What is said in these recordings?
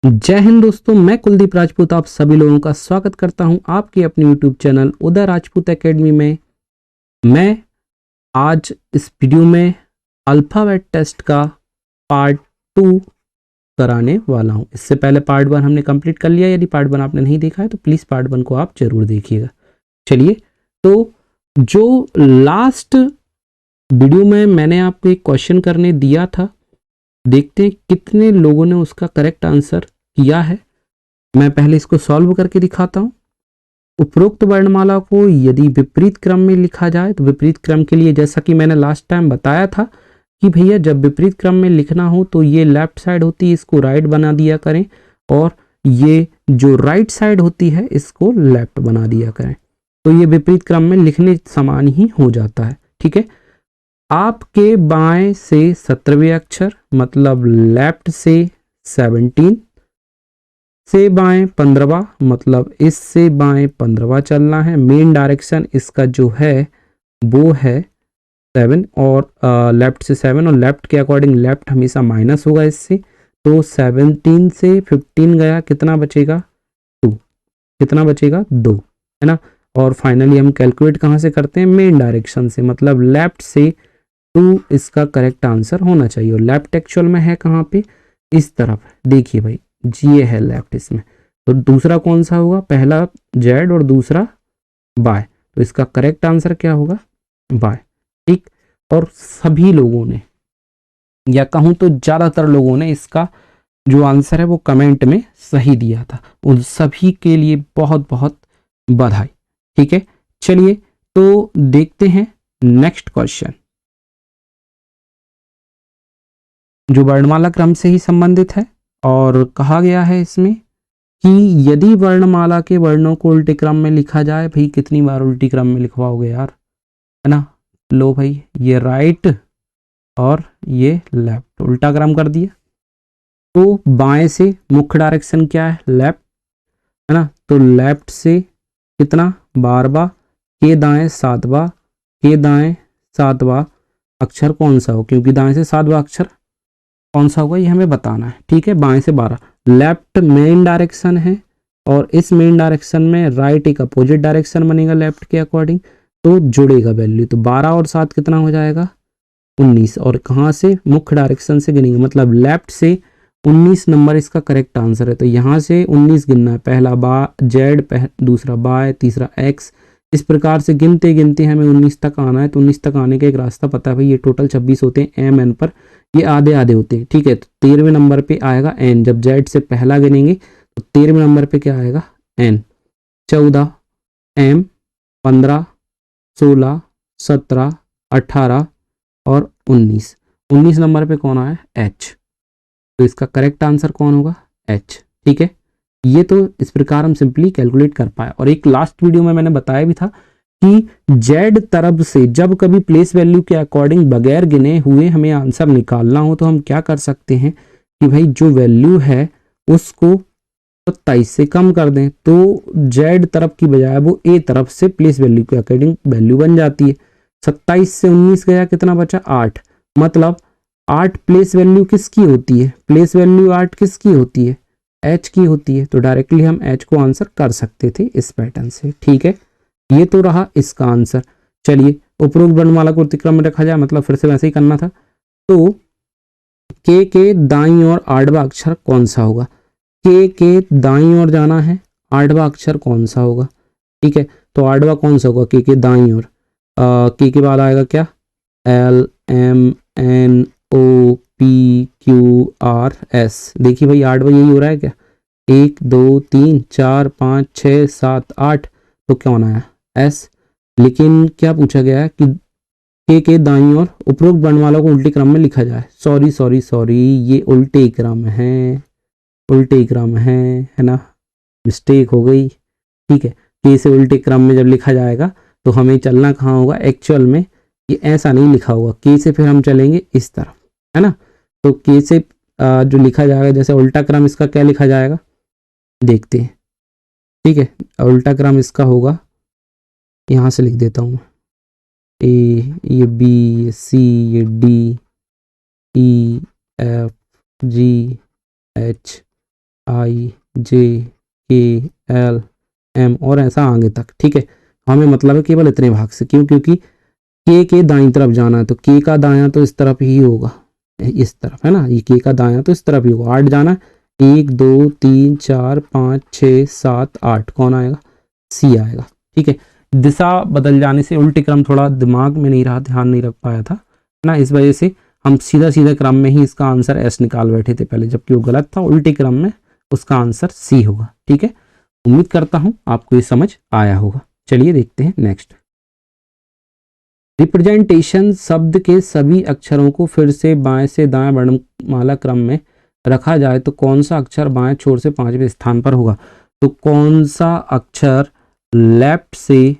जय हिंद दोस्तों, मैं कुलदीप राजपूत आप सभी लोगों का स्वागत करता हूं आपके अपने YouTube चैनल उदय राजपूत एकेडमी में। मैं आज इस वीडियो में अल्फाबेट टेस्ट का पार्ट 2 कराने वाला हूं। इससे पहले पार्ट 1 हमने कंप्लीट कर लिया। यदि पार्ट 1 आपने नहीं देखा है तो प्लीज़ पार्ट 1 को आप जरूर देखिएगा। चलिए, तो जो लास्ट वीडियो में मैंने आपको एक क्वेश्चन करने दिया था, देखते हैं कितने लोगों ने उसका करेक्ट आंसर किया है। मैं पहले इसको सॉल्व करके दिखाता हूं। उपरोक्त वर्णमाला को यदि विपरीत क्रम में लिखा जाए तो विपरीत क्रम के लिए जैसा कि मैंने लास्ट टाइम बताया था कि भैया जब विपरीत क्रम में लिखना हो तो ये लेफ्ट साइड होती है, इसको राइट बना दिया करें, और ये जो राइट साइड होती है इसको लेफ्ट बना दिया करें, तो ये विपरीत क्रम में लिखने समान ही हो जाता है। ठीक है, आपके बाएं से 17वें अक्षर मतलब लेफ्ट से 17 से बाएं 15वां मतलब इससे बाएं 15वां चलना है। मेन डायरेक्शन इसका जो है वो है 7 और लेफ्ट से 7 और लेफ्ट के अकॉर्डिंग लेफ्ट हमेशा माइनस होगा इससे, तो 17 से 15 गया, कितना बचेगा 2, कितना बचेगा 2, है ना। और फाइनली हम कैलकुलेट कहाँ से करते हैं, मेन डायरेक्शन से, मतलब लेफ्ट से 2 इसका करेक्ट आंसर होना चाहिए। और लेफ्ट एक्चुअल में है कहाँ पे, इस तरफ। देखिए भाई, ये है लेफ्ट इसमें, तो दूसरा कौन सा होगा, पहला जेड और दूसरा बाय, तो इसका करेक्ट आंसर क्या होगा, बाय। ठीक, और सभी लोगों ने, या कहूं तो ज्यादातर लोगों ने इसका जो आंसर है वो कमेंट में सही दिया था। उन सभी के लिए बहुत बहुत बधाई। ठीक है, चलिए तो देखते हैं नेक्स्ट क्वेश्चन, जो वर्णमाला क्रम से ही संबंधित है। और कहा गया है इसमें कि यदि वर्णमाला के वर्णों को उल्टे क्रम में लिखा जाए, भाई कितनी बार उल्टी क्रम में लिखवाओगे यार, है ना। लो भाई, ये राइट और ये लेफ्ट, उल्टा क्रम कर दिया। तो बाएं से मुख्य डायरेक्शन क्या है, लेफ्ट, है ना, तो लेफ्ट से कितना 12वां, के दाएं 7वां, के दाएं 7वां अक्षर कौन सा हो, क्योंकि दाएं से 7वां अक्षर कौन सा होगा ये हमें बताना है। ठीक है, बाएं से 12, लेफ्ट मेन डायरेक्शन है और इस मेन डायरेक्शन में राइट एक अपोजिट डायरेक्शन बनेगा लेफ्ट के अकॉर्डिंग, तो जुड़ेगा वैल्यू, तो 12 और 7 कितना हो जाएगा 19, और कहाँ से, मुख्य डायरेक्शन से गिनेंगे, मतलब लेफ्ट से 19 नंबर इसका करेक्ट आंसर है। तो यहाँ से 19 गिनना है, पहला बा जेड, दूसरा बाय, तीसरा एक्स, इस प्रकार से गिनते गिनते हमें 19 तक आना है। तो 19 तक आने का एक रास्ता पता है भाई, ये टोटल 26 होते हैं एम एन पर, ये आधे आधे होते हैं। ठीक है, तो 13वें नंबर पे आएगा एन, जब जेड से पहला गिनेंगे तो 13वें नंबर पे क्या आएगा एन, 14 एम, 15 16 17 18 और 19 नंबर पे कौन आया एच, तो इसका करेक्ट आंसर कौन होगा एच। ठीक है, ये तो इस प्रकार हम सिंपली कैलकुलेट कर पाए। और एक लास्ट वीडियो में मैंने बताया भी था कि जेड तरफ से जब कभी प्लेस वैल्यू के अकॉर्डिंग बगैर गिने हुए हमें आंसर निकालना हो तो हम क्या कर सकते हैं कि भाई जो वैल्यू है उसको 27 से कम कर दें, तो जेड तरफ की बजाय वो ए तरफ से प्लेस वैल्यू के अकॉर्डिंग वैल्यू बन जाती है। 27 से 19 गया, कितना बचा 8, मतलब 8 प्लेस वैल्यू किसकी होती है, प्लेस वैल्यू 8 किसकी होती है, एच की होती है। तो डायरेक्टली हम एच को आंसर कर सकते थे इस पैटर्न से। ठीक है, ये तो रहा इसका आंसर। चलिए, उपरोक्त वर्णमाला को उत्क्रम में रखा जाए, मतलब फिर से वैसे ही करना था। तो के दाईं ओर 8वां अक्षर कौन सा होगा, के दाईं ओर जाना है, 8वां अक्षर कौन सा होगा। ठीक है, तो 8वां कौन सा होगा, के दाईं ओर, के बाद आएगा क्या, L M N O P Q R S. देखिए भाई 8वां यही हो रहा है क्या, 1 2 3 4 5 6 7 8, तो क्या होना है एस। लेकिन क्या पूछा गया है कि के दाईं ओर उपरोक्त वर्णमाला को उल्टे क्रम में लिखा जाए। सॉरी सॉरी सॉरी, ये उल्टे क्रम है, उल्टे क्रम है ना, मिस्टेक हो गई। ठीक है, के से उल्टे क्रम में जब लिखा जाएगा तो हमें चलना कहाँ होगा एक्चुअल में, ये ऐसा नहीं लिखा होगा, के से फिर हम चलेंगे इस तरफ, है ना। तो के से जो लिखा जाएगा, जैसे उल्टा क्रम इसका क्या लिखा जाएगा देखते हैं। ठीक है, उल्टा क्रम इसका होगा, यहाँ से लिख देता हूँ, ए, ये बी, ये सी, ये D, E F G H I J K L M और ऐसा आगे तक, ठीक है। हमें मतलब है केवल इतने भाग से, क्यों? क्योंकि के दाईं तरफ जाना है, तो के का दायां तो इस तरफ ही होगा, इस तरफ है ना, ये के का दायां तो इस तरफ ही होगा। 8 जाना, 1 2 3 4 5 6 7 8, कौन आएगा? सी आएगा, ठीक है। दिशा बदल जाने से उल्टी क्रम थोड़ा दिमाग में नहीं रहा, ध्यान नहीं रख पाया था ना, इस वजह से हम सीधा सीधा क्रम में ही इसका आंसर एस निकाल बैठे थे पहले, जबकि वो गलत था। उल्टी क्रम में उसका आंसर सी होगा, ठीक है। उम्मीद करता हूं आपको ये समझ आया होगा। चलिए देखते हैं नेक्स्ट। रिप्रेजेंटेशन शब्द के सभी अक्षरों को फिर से बाएं से दाएं वर्णमाला क्रम में रखा जाए तो कौन सा अक्षर बाएं छोर से 5वें स्थान पर होगा? तो कौन सा अक्षर लेफ्ट से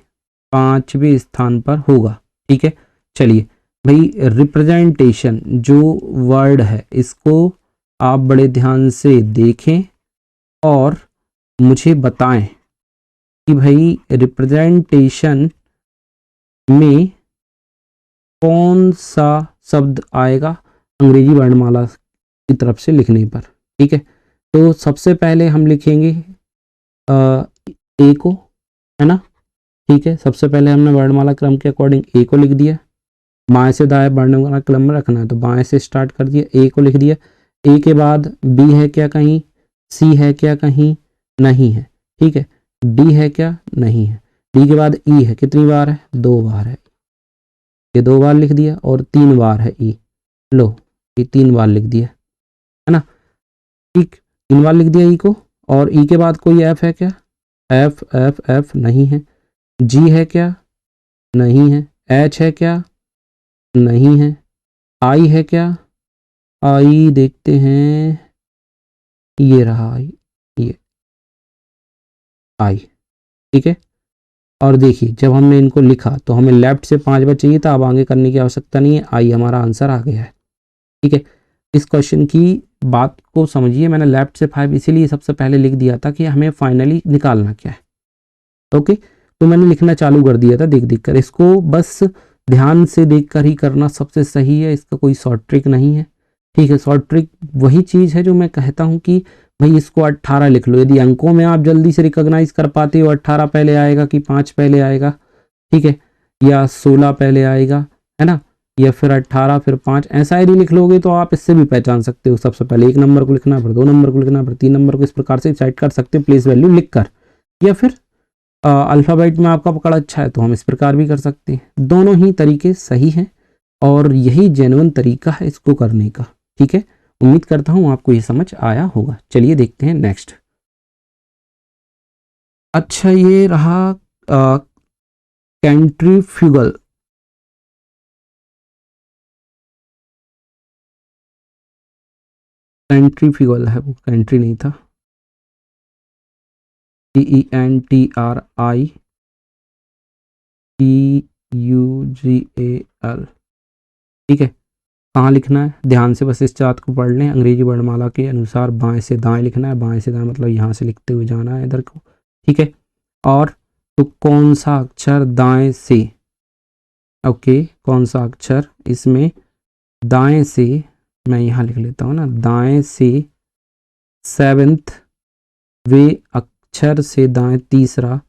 5वें स्थान पर होगा, ठीक है। चलिए भाई, रिप्रेजेंटेशन जो वर्ड है इसको आप बड़े ध्यान से देखें और मुझे बताएं कि भाई रिप्रेजेंटेशन में कौन सा शब्द आएगा अंग्रेजी वर्णमाला की तरफ से लिखने पर, ठीक है। तो सबसे पहले हम लिखेंगे ए को, है ना, ठीक है। सबसे पहले हमने वर्णमाला क्रम के अकॉर्डिंग ए को लिख दिया। बाएं से दाएं वर्णमाला क्रम में रखना है तो बाएं से स्टार्ट कर दिया, ए को लिख दिया। ए के बाद बी है क्या कहीं, सी है क्या कहीं, नहीं है, ठीक है। डी है क्या, नहीं है। डी के बाद ई है, कितनी बार है? 2 बार है, ये 2 बार लिख दिया, और 3 बार है ई, लो ये 3 बार लिख दिया, है ना, ठीक, 3 बार लिख दिया ई को। और ई के बाद कोई एफ है क्या? एफ एफ एफ नहीं है। जी है क्या? नहीं है। एच है क्या? नहीं है। आई है क्या? आई देखते हैं, ये रहा आई, ये आई, ठीक है। और देखिए जब हमने इनको लिखा तो हमें लेफ्ट से 5 बार चाहिए था, अब आगे करने की आवश्यकता नहीं है, आई हमारा आंसर आ गया है, ठीक है। इस क्वेश्चन की बात को समझिए, मैंने लेफ्ट से 5 इसीलिए सबसे पहले लिख दिया था कि हमें फाइनली निकालना क्या है, ओके। तो मैंने लिखना चालू कर दिया था देख देख कर, इसको बस ध्यान से देख कर ही करना सबसे सही है, इसका कोई शॉर्ट ट्रिक नहीं है, ठीक है। शॉर्ट ट्रिक वही चीज़ है जो मैं कहता हूँ कि भाई इसको 18 लिख लो, यदि अंकों में आप जल्दी से रिकॉग्नाइज कर पाते हो 18 पहले आएगा कि 5 पहले आएगा, ठीक है, या 16 पहले आएगा, है ना, या फिर 18 फिर 5, ऐसा यदि लिख लोगे तो आप इससे भी पहचान सकते हो। सबसे पहले 1 नंबर को लिखना, फिर 2 नंबर को लिखना, फिर 3 नंबर को, इस प्रकार से सेट कर सकते हो प्लेस वैल्यू लिख कर, या फिर अल्फ़ाबेट में आपका पकड़ अच्छा है तो हम इस प्रकार भी कर सकते हैं। दोनों ही तरीके सही हैं और यही जेन्युइन तरीका है इसको करने का, ठीक है। उम्मीद करता हूँ आपको ये समझ आया होगा। चलिए देखते हैं नेक्स्ट। अच्छा, ये रहा सेंट्रीफ्यूगल, सेंट्रीफ्यूगल है वो, कंट्री नहीं था, CENTRIFUGAL, ठीक है। कहाँ लिखना है ध्यान से बस इस चार्ट को पढ़ लें। अंग्रेजी वर्णमाला के अनुसार बाएं से दाएं लिखना है, बाएं से दाएं मतलब यहाँ से लिखते हुए जाना है इधर को, ठीक है। और तो कौन सा अक्षर दाएं से, ओके, कौन सा अक्षर इसमें दाएं से, मैं यहाँ लिख लेता हूँ ना, दाएं से 7th वे अक्षर से दाएं तीसरा,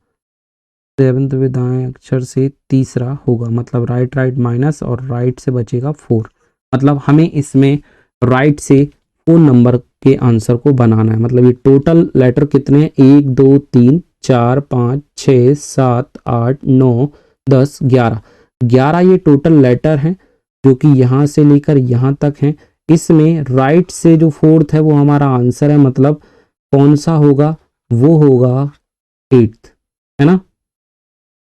7th वे दाएं अक्षर से तीसरा होगा, मतलब राइट राइट माइनस और राइट से बचेगा 4, मतलब हमें इसमें राइट से 4 नंबर के आंसर को बनाना है। मतलब ये टोटल लेटर कितने हैं? 1 2 3 4 5 6 7 8 9 10 11, 11 ये टोटल लेटर हैं जो कि यहाँ से लेकर यहाँ तक हैं। इसमें राइट से जो 4th है वो हमारा आंसर है, मतलब कौन सा होगा? वो होगा 8th, है ना,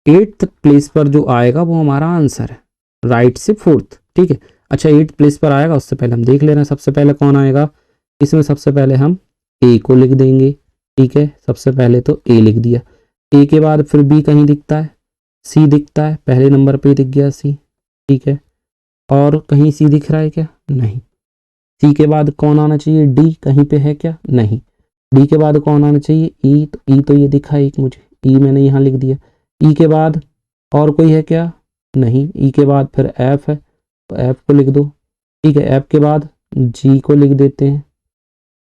8th प्लेस पर जो आएगा वो हमारा आंसर है, राइट से 4th, ठीक है। अच्छा 8th प्लेस पर आएगा, उससे पहले हम देख ले रहे हैं सबसे पहले कौन आएगा। इसमें सबसे पहले हम ए को लिख देंगे, ठीक है। सबसे पहले तो ए लिख दिया, ए के बाद फिर बी कहीं दिखता है, सी दिखता है, पहले नंबर पे दिख गया सी, ठीक है। और कहीं सी दिख रहा है क्या? नहीं। सी के बाद कौन आना चाहिए? डी, कहीं पे है क्या? नहीं। डी के बाद कौन आना चाहिए? ई, तो ई तो ये दिखा एक मुझे, ई मैंने यहाँ लिख दिया। ई के बाद और कोई है क्या? नहीं। ई के बाद फिर एफ है तो एफ को लिख दो, ठीक है। एफ के बाद जी को लिख देते हैं,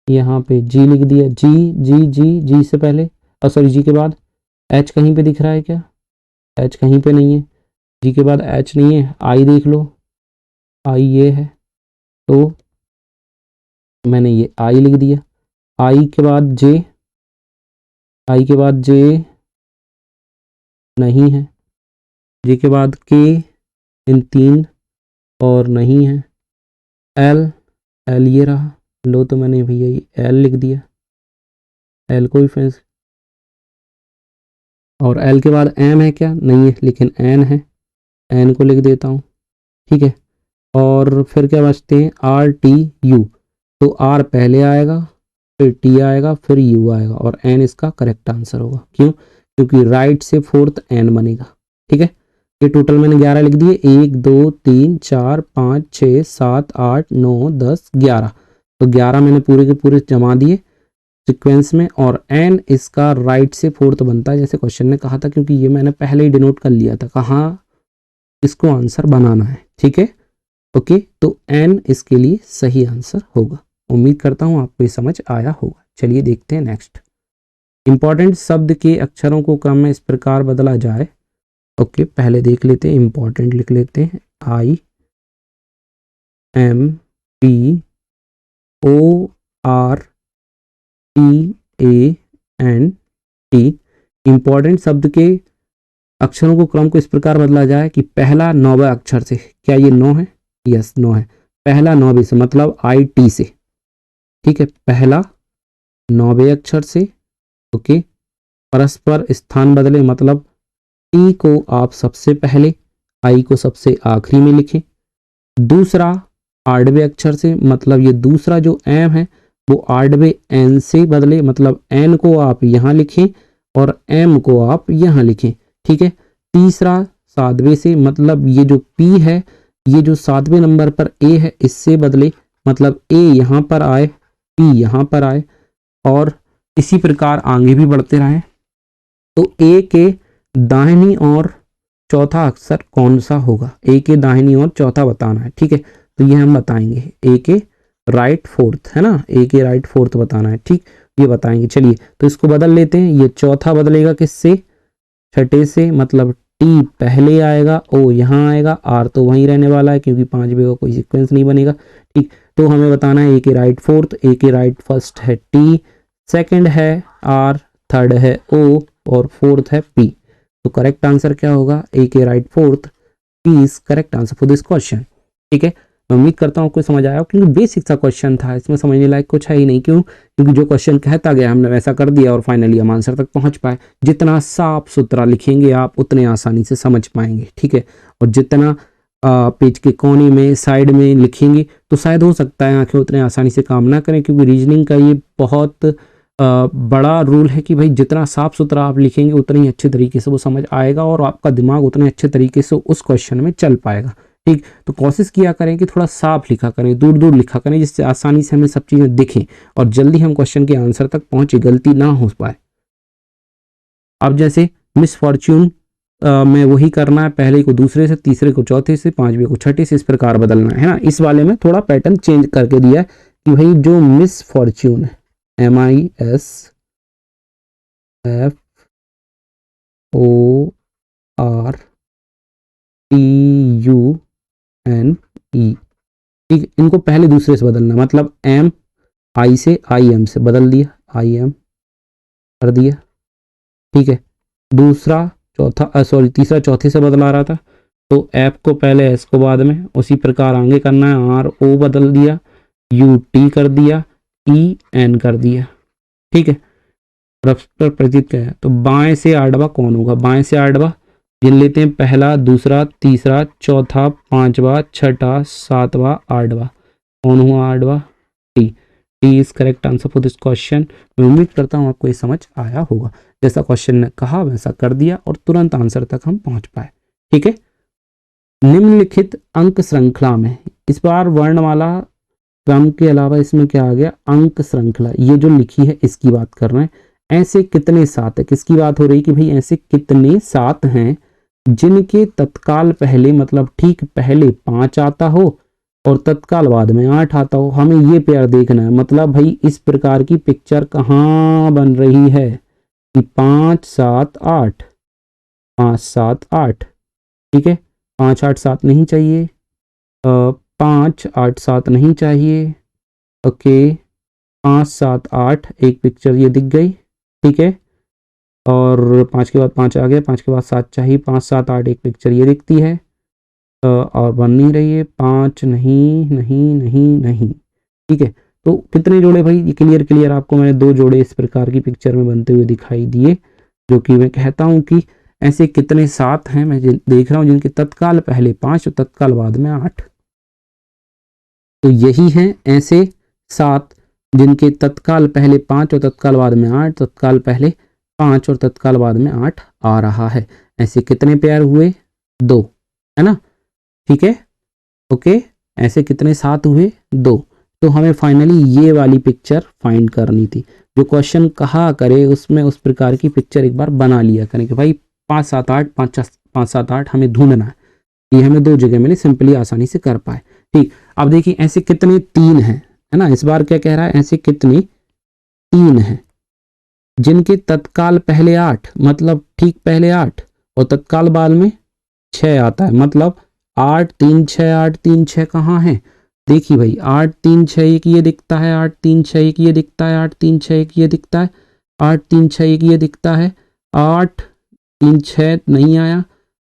यहाँ पे जी लिख दिया, जी जी जी जी से पहले, सॉरी जी के बाद एच कहीं पे दिख रहा है क्या? एच कहीं पे नहीं है, जी के बाद एच नहीं है, आई देख लो, आई ये है, तो मैंने ये आई लिख दिया। आई के बाद जे, आई के बाद जे नहीं है, जे के बाद के, इन तीन और नहीं है, एल, एल ये रहा, लो तो मैंने भैया ये एल लिख दिया, एल को भी फेंस, और एल के बाद एम है क्या? नहीं है, लेकिन एन है, एन को लिख देता हूँ, ठीक है। और फिर क्या बचते हैं? आर टी यू, तो आर पहले आएगा, फिर टी आएगा, फिर यू आएगा, और एन इसका करेक्ट आंसर होगा। क्यों? क्योंकि राइट से फोर्थ एन बनेगा, ठीक है। ये टोटल मैंने 11 लिख दिए, 1 2 3 4 5 6 7 8 9 10 11, तो 11 मैंने पूरे के पूरे जमा दिए सीक्वेंस में, और एन इसका राइट से फोर्थ बनता है जैसे क्वेश्चन ने कहा था, क्योंकि ये मैंने पहले ही डिनोट कर लिया था कहाँ इसको आंसर बनाना है, ठीक है। ओके, तो एन इसके लिए सही आंसर होगा। उम्मीद करता हूं आपको ये समझ आया होगा। चलिए देखते हैं नेक्स्ट। इंपॉर्टेंट शब्द के अक्षरों को क्रम में इस प्रकार बदला जाए। ओके, पहले देख लेते हैं, इंपॉर्टेंट लिख लेते हैं, I M P O R T A N T. Important शब्द के अक्षरों को क्रम को इस प्रकार बदला जाए कि पहला 9वें अक्षर से, क्या ये 9 है? यस 9 है। पहला 9वें से मतलब आई टी से, ठीक है, पहला 9वें अक्षर से। ओके, परस्पर स्थान बदले मतलब टी को आप सबसे पहले, आई को सबसे आखिरी में लिखें। दूसरा 8वें अक्षर से, मतलब ये दूसरा जो एम है वो 8वें एन से बदले, मतलब एन को आप यहाँ लिखें और एम को आप यहाँ लिखें, ठीक है। तीसरा 7वें से, मतलब ये जो पी है, ये जो 7वें नंबर पर ए है इससे बदले, मतलब ए यहाँ पर आए, पी यहाँ पर आए, और इसी प्रकार आगे भी बढ़ते रहें। तो ए के दाहिनी और चौथा अक्षर कौन सा होगा? ए के दाहिनी और चौथा बताना है, ठीक है। तो ये हम बताएंगे, ए के राइट फोर्थ है ना, ए के राइट फोर्थ बताना है, ठीक, ये बताएंगे। चलिए तो इसको बदल लेते हैं। ये चौथा बदलेगा किससे? छठे से, मतलब टी पहले आएगा, ओ यहाँ आएगा, आर तो वहीं रहने वाला है क्योंकि 5वें का कोई सीक्वेंस नहीं बनेगा, ठीक। तो हमें बताना है ए के राइट फोर्थ, ए के राइट फर्स्ट है टी, सेकंड है आर, थर्ड है ओ, और फोर्थ है पी। तो करेक्ट आंसर क्या होगा? ए के right fourth, P is correct answer for this question, ठीक है। मैं उम्मीद करता हूँ आपको समझ आया, क्योंकि बेसिक सा क्वेश्चन था, इसमें समझने लायक कुछ है ही नहीं। क्यों? क्योंकि जो क्वेश्चन कहता गया हमने वैसा कर दिया और फाइनली हम आंसर तक पहुंच पाए। जितना साफ सुथरा लिखेंगे आप उतने आसानी से समझ पाएंगे, ठीक है। और जितना पेज के कोने में साइड में लिखेंगे तो शायद हो सकता है आंखें उतने आसानी से काम ना करें, क्योंकि रीजनिंग का ये बहुत बड़ा रूल है कि भाई जितना साफ सुथरा आप लिखेंगे उतनी ही अच्छे तरीके से वो समझ आएगा और आपका दिमाग उतने अच्छे तरीके से उस क्वेश्चन में चल पाएगा, ठीक। तो कोशिश किया करें कि थोड़ा साफ लिखा करें, दूर दूर लिखा करें, जिससे आसानी से हमें सब चीज़ें दिखें और जल्दी हम क्वेश्चन के आंसर तक पहुंचे, गलती ना हो पाए। अब जैसे मिस फॉर्च्यून में वही करना है, पहले को दूसरे से, तीसरे को चौथे से, 5वें को छठे से, इस प्रकार बदलना है ना। इस वाले में थोड़ा पैटर्न चेंज करके दिया है कि भाई जो मिस फॉर्च्यून है, MISFORTUNE, ठीक, इनको पहले दूसरे से बदलना, मतलब एम आई से IM से बदल दिया, IM कर दिया, ठीक है। दूसरा चौथा सॉरी तीसरा चौथे से बदला रहा था, तो एफ को पहले एस को बाद में, उसी प्रकार आगे करना है। RO बदल दिया, UT कर दिया, EN कर दिया, ठीक है। परस्पर प्रतीत क्या है? तो बाएं से आठवां कौन होगा? बाएं से आठवां गिन लेते हैं, पहला, दूसरा, तीसरा, चौथा, पांचवा, छठा, सातवां, आठवां। कौन हुआ आठवां? T. T is correct answer for this question. मैं उम्मीद करता हूँ आपको ये समझ आया होगा। जैसा क्वेश्चन ने कहा वैसा कर दिया और तुरंत आंसर तक हम पहुंच पाए, ठीक है। निम्नलिखित अंक श्रृंखला में, इस बार वर्णमाला क्रम के अलावा इसमें क्या आ गया? अंक श्रृंखला। ये जो लिखी है इसकी बात कर रहे हैं। ऐसे कितने सात है? किसकी बात हो रही कि भाई ऐसे कितने सात हैं जिनके तत्काल पहले, मतलब ठीक पहले 5 आता हो और तत्काल बाद में 8 आता हो, हमें ये पेयर देखना है। मतलब भाई इस प्रकार की पिक्चर कहाँ बन रही है कि 5 7 8, 5 7 8, ठीक है। 5 8 7 नहीं चाहिए, 5 8 7 नहीं चाहिए, ओके। 5 7 8 एक पिक्चर ये दिख गई, ठीक है। और 5 के बाद 5 आ गया, 5 के बाद 7 चाहिए, 5 7 8 एक पिक्चर ये दिखती है, और बन नहीं रही है। 5 नहीं नहीं नहीं नहीं, ठीक है। तो कितने जोड़े भाई, ये क्लियर आपको मैंने 2 जोड़े इस प्रकार की पिक्चर में बनते हुए दिखाई दिए, जो कि मैं कहता हूं कि ऐसे कितने 7 हैं मैं देख रहा हूं जिनके तत्काल पहले 5 और तत्काल बाद में 8। तो यही हैं ऐसे 7 जिनके तत्काल पहले 5 और तत्काल बाद में 8, तत्काल पहले 5 और तत्काल बाद में 8 आ रहा है। ऐसे कितने पेयर हुए? 2, है ना, ठीक है, ओके। ऐसे कितने 7 हुए? 2। तो हमें फाइनली ये वाली पिक्चर फाइंड करनी थी। जो क्वेश्चन कहा करे उसमें उस प्रकार की पिक्चर एक बार बना लिया करें कि भाई 5 7 8 5 7 8 हमें ढूंढना है। ये हमें 2 जगह मिले, सिंपली आसानी से कर पाए, ठीक। अब देखिए ऐसे कितने 3 हैं, है ना। इस बार क्या कह रहा है, ऐसे कितने 3 हैं जिनके तत्काल पहले 8, मतलब ठीक पहले 8 और तत्काल बाद में 6 आता है। मतलब 8 3 6, 8 3 6 कहाँ है? देखिए भाई 8 3 6 एक ये दिखता है, 8 3 6 एक ये दिखता है, 8 3 6 एक ये दिखता है, 8 3 6 एक ये दिखता है, 8 3 6 नहीं आया,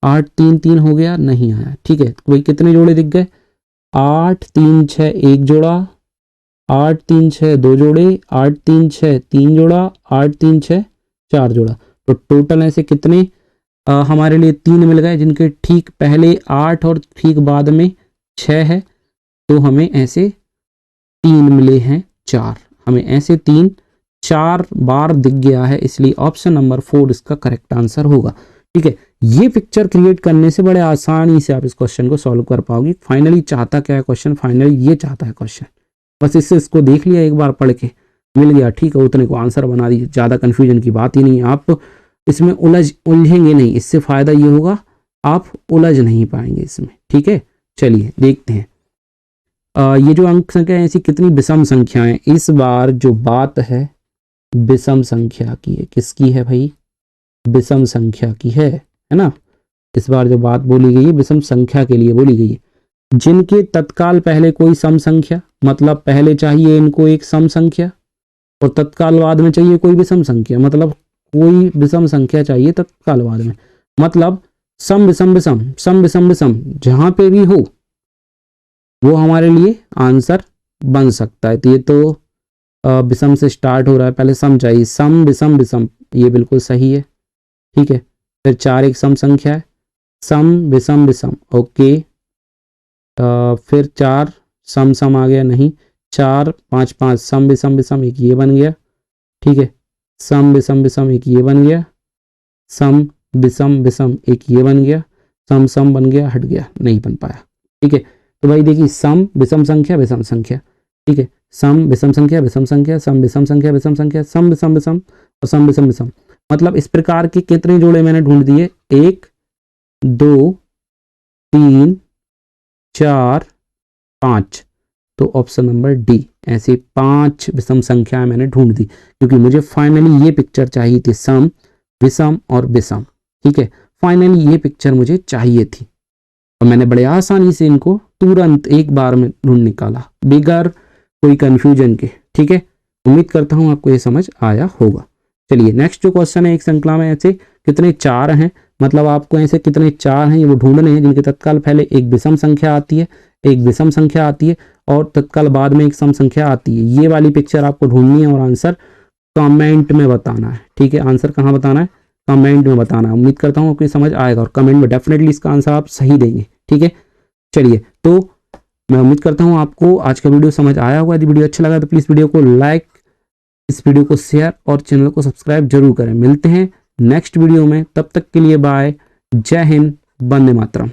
8 3 3 हो गया, नहीं आया, ठीक है। तो भाई कितने जोड़े दिख गए? 8 3 6 एक जोड़ा, 8 3 6 2 जोड़े, 8 3 6 3 जोड़ा, 8 3 6 4 जोड़ा। तो टोटल ऐसे कितने हमारे लिए 3 मिल गए जिनके ठीक पहले 8 और ठीक बाद में 6 है। तो हमें ऐसे 3 मिले हैं 4, हमें ऐसे 3 4 बार दिख गया है, इसलिए ऑप्शन नंबर 4 इसका करेक्ट आंसर होगा, ठीक है। ये पिक्चर क्रिएट करने से बड़े आसानी से आप इस क्वेश्चन को सॉल्व कर पाओगे। फाइनली चाहता क्या है क्वेश्चन? फाइनली ये चाहता है क्वेश्चन, बस इसको देख लिया एक बार पढ़ के, मिल गया, ठीक है, उतने को आंसर बना दीजिए। ज़्यादा कन्फ्यूजन की बात ही नहीं है, आप इसमें उलझेंगे नहीं। इससे फ़ायदा ये होगा आप उलझ नहीं पाएंगे इसमें, ठीक है। चलिए देखते हैं ये जो अंक संख्या है ऐसी कितनी विषम संख्याएं। इस बार जो बात है विषम संख्या की है। किसकी है भाई? विषम संख्या की है ना। इस बार जो बात बोली गई है विषम संख्या के लिए बोली गई है। जिनके तत्काल पहले कोई सम संख्या, मतलब पहले चाहिए इनको एक सम संख्या और तत्काल बाद में चाहिए कोई विषम संख्या, मतलब कोई विषम संख्या चाहिए तत्काल बाद में। मतलब सम विषम विषम, सम विषम विषम, जहां पे भी हो वो हमारे लिए आंसर बन सकता है। तो ये तो विषम से स्टार्ट हो रहा है, पहले सम चाहिए, सम विषम विषम, ये बिल्कुल सही है, ठीक है। फिर 4 एक सम संख्या है, सम विषम विषम, ओके। फिर 4 सम सम आ गया, नहीं, 4 5 5 सम विषम विषम, एक ये बन गया, ठीक है। सम विषम विषम एक ये बन गया, सम विषम विषम एक ये बन गया, सम सम बन गया, हट गया, नहीं बन पाया, ठीक है। तो भाई देखिए सम विषम संख्या विषम संख्या, ठीक है, सम विषम संख्या विषम संख्या, सम विषम संख्या विषम संख्या, सम विषम विषम और सम विषम विषम। मतलब इस प्रकार के कितने जोड़े मैंने ढूंढ दिए? 1 2 3 4 5। तो ऑप्शन नंबर डी, ऐसे 5 विषम संख्याएं मैंने ढूंढ दी, क्योंकि मुझे फाइनली ये पिक्चर चाहिए थी, सम विषम और विषम, ठीक है। फाइनली ये पिक्चर मुझे चाहिए थी और मैंने बड़े आसानी से इनको तुरंत एक बार में ढूंढ निकाला बगैर कोई कंफ्यूजन के, ठीक है। उम्मीद करता हूं आपको ये समझ आया होगा। चलिए नेक्स्ट जो क्वेश्चन है, एक श्रृंखला में ऐसे कितने 4 हैं, मतलब आपको ऐसे कितने 4 हैं ये वो ढूंढने हैं जिनके तत्काल पहले एक विषम संख्या आती है, एक विषम संख्या आती है और तत्काल बाद में एक सम संख्या आती है। ये वाली पिक्चर आपको ढूंढनी है और आंसर कमेंट में बताना है, ठीक है। आंसर कहाँ बताना है? कमेंट में बताना है। उम्मीद करता हूँ आपको समझ आएगा और कमेंट में डेफिनेटली इसका आंसर आप सही देंगे, ठीक है। चलिए तो मैं उम्मीद करता हूँ आपको आज का वीडियो समझ आया होगा। यदि वीडियो अच्छा लगा तो प्लीज़ वीडियो को लाइक, इस वीडियो को शेयर और चैनल को सब्सक्राइब जरूर करें। मिलते हैं नेक्स्ट वीडियो में, तब तक के लिए बाय, जय हिंद, वंदे मातरम।